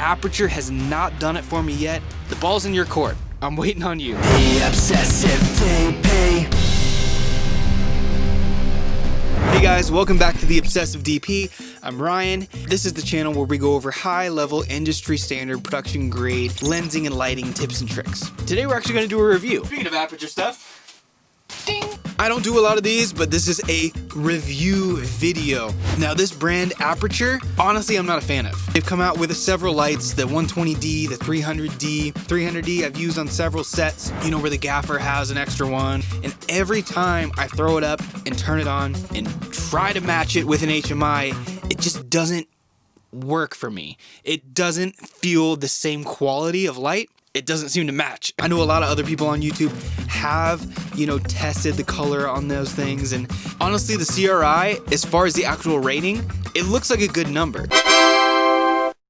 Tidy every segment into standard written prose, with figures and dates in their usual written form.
Aputure has not done it for me yet. The ball's in your court. I'm waiting on you. The Obsessive DP. Hey guys, welcome back to the Obsessive DP. I'm Ryan. This is the channel where we go over high-level, industry-standard, production-grade lensing and lighting tips and tricks. Today we're actually going to do a review. Speaking of Aputure stuff, ding! I don't do a lot of these, but this is a review video. Now this brand, Aputure, honestly I'm not a fan of. They've come out with several lights, the 120D, the 300D. 300D I've used on several sets, you know, where the gaffer has an extra one. And every time I throw it up and turn it on and try to match it with an HMI, it just doesn't work for me. It doesn't feel the same quality of light. It doesn't seem to match. I know a lot of other people on YouTube have, you know, tested the color on those things, and honestly the CRI, as far as the actual rating, it looks like a good number.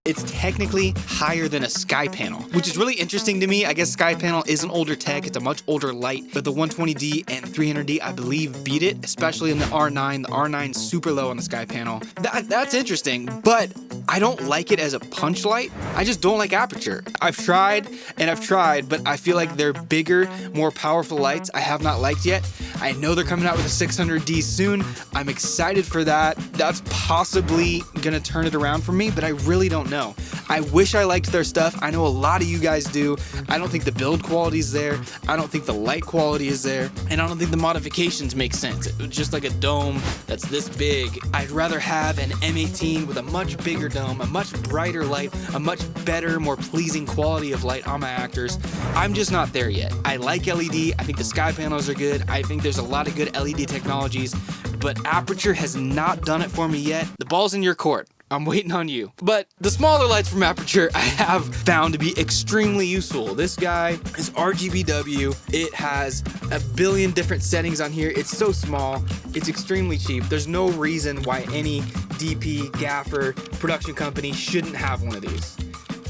It's technically higher than a sky panel, which is really interesting to me. I guess sky panel is an older tech, it's a much older light, but the 120D and 300D I believe beat it, especially in the R9. The R9's super low on the sky panel. That's interesting, but I don't like it as a punch light. I just don't like Aputure. I've tried, but I feel like they're bigger, more powerful lights I have not liked yet. I know they're coming out with a 600D soon. I'm excited for that. That's possibly gonna turn it around for me, but I really don't know. I wish I liked their stuff. I know a lot of you guys do. I don't think the build quality is there. I don't think the light quality is there. And I don't think the modifications make sense. It's just like a dome that's this big. I'd rather have an M18 with a much bigger dome, a much brighter light, a much better, more pleasing quality of light on my actors. I'm just not there yet. I like LED. I think the sky panels are good. I think there's a lot of good LED technologies, but Aputure has not done it for me yet. The ball's in your court. I'm waiting on you. But the smaller lights from Aputure I have found to be extremely useful. This guy is RGBWW. It has a billion different settings on here. It's so small. It's extremely cheap. There's no reason why any DP, gaffer, production company shouldn't have one of these.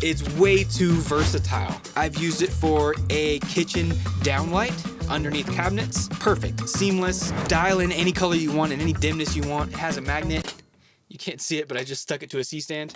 It's way too versatile. I've used it for a kitchen downlight underneath cabinets. Perfect, seamless. Dial in any color you want and any dimness you want. It has a magnet. You can't see it, but I just stuck it to a C-stand.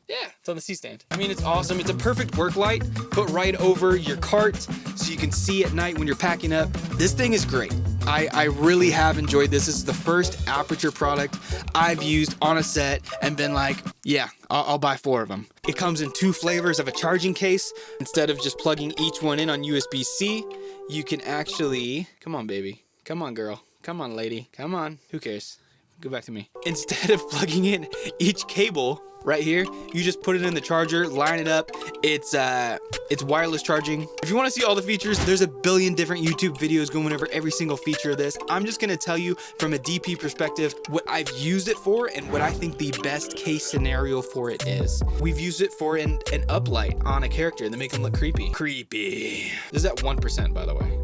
Yeah, it's on the C-stand. I mean, it's awesome. It's a perfect work light. Put right over your cart so you can see at night when you're packing up. This thing is great. I really have enjoyed this. This is the first Aputure product I've used on a set and been like, yeah, I'll buy 4 of them. It comes in 2 flavors of a charging case. Instead of just plugging each one in on USB-C, you can actually, come on, baby. Come on, girl. Come on, lady. Come on. Who cares? Go back to me. Instead of plugging in each cable right here, you just put it in the charger, line it up. It's wireless charging. If you want to see all the features, there's a billion different YouTube videos going over every single feature of this. I'm just going to tell you from a DP perspective what I've used it for and what I think the best case scenario for it is. We've used it for an uplight on a character that make them look creepy. Creepy. This is at 1%, by the way.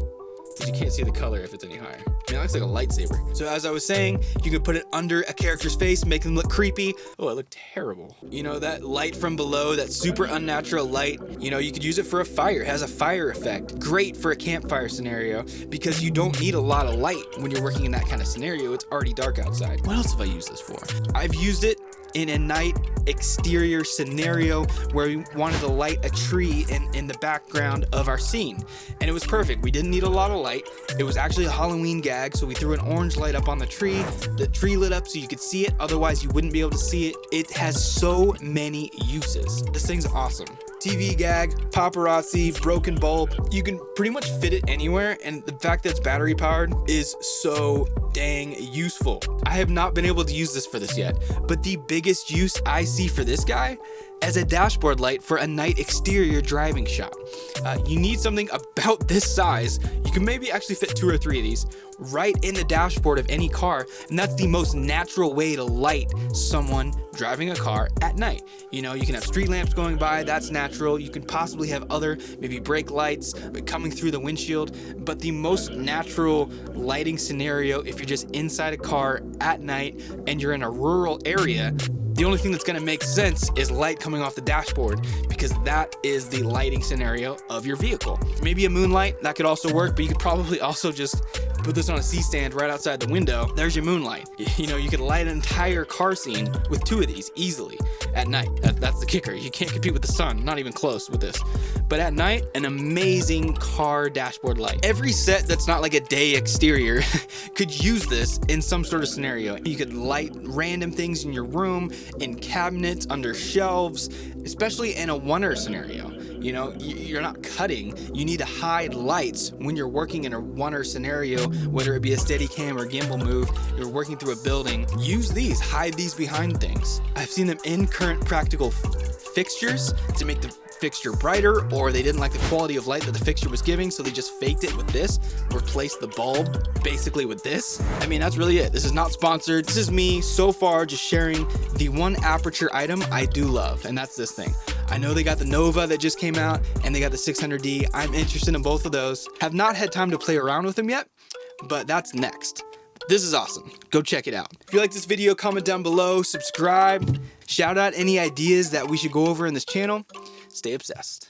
You can't see the color if it's any higher. I mean, it looks like a lightsaber. So as I was saying, you can put it under a character's face, make them look creepy. Oh, it looked terrible. You know, that light from below, that super unnatural light, you know, you could use it for a fire. It has a fire effect. Great for a campfire scenario because you don't need a lot of light when you're working in that kind of scenario. It's already dark outside. What else have I used this for? I've used it in a night exterior scenario where we wanted to light a tree in the background of our scene. And it was perfect. We didn't need a lot of light. It was actually a Halloween gag, so we threw an orange light up on the tree. The tree lit up so you could see it, otherwise you wouldn't be able to see it. It has so many uses. This thing's awesome. TV gag, paparazzi, broken bulb. You can pretty much fit it anywhere, and the fact that it's battery powered is so dang useful. I have not been able to use this for this yet, but the biggest use I see for this guy as a dashboard light for a night exterior driving shot. You need something about this size. You can maybe actually fit 2 or 3 of these right in the dashboard of any car, and that's the most natural way to light someone driving a car at night. You know, you can have street lamps going by, that's natural. You can possibly have other, maybe brake lights coming through the windshield, but the most natural lighting scenario, if you're just inside a car at night and you're in a rural area, the only thing that's gonna make sense is light coming off the dashboard, because that is the lighting scenario of your vehicle. Maybe a moonlight, that could also work, but you could probably also just put this on a C-stand right outside the window, there's your moonlight. You know, you could light an entire car scene with 2 of these easily at night. That's the kicker. You can't compete with the sun, not even close with this. But at night, an amazing car dashboard light. Every set that's not like a day exterior could use this in some sort of scenario. You could light random things in your room, in cabinets, under shelves, especially in a oneer scenario. You know, you're not cutting. You need to hide lights when you're working in a oneer scenario, whether it be a steady cam or gimbal move, you're working through a building. Use these, hide these behind things. I've seen them in current practical fixtures to make the fixture brighter, or they didn't like the quality of light that the fixture was giving, so they just faked it with this, replaced the bulb basically with this. I mean, that's really it. This is not sponsored. This is me so far just sharing the one Aputure item I do love, and that's this thing. I know they got the Nova that just came out, and they got the 600D. I'm interested in both of those. Have not had time to play around with them yet, but that's next. This is awesome. Go check it out. If you like this video, comment down below, subscribe, shout out any ideas that we should go over in this channel. Stay obsessed.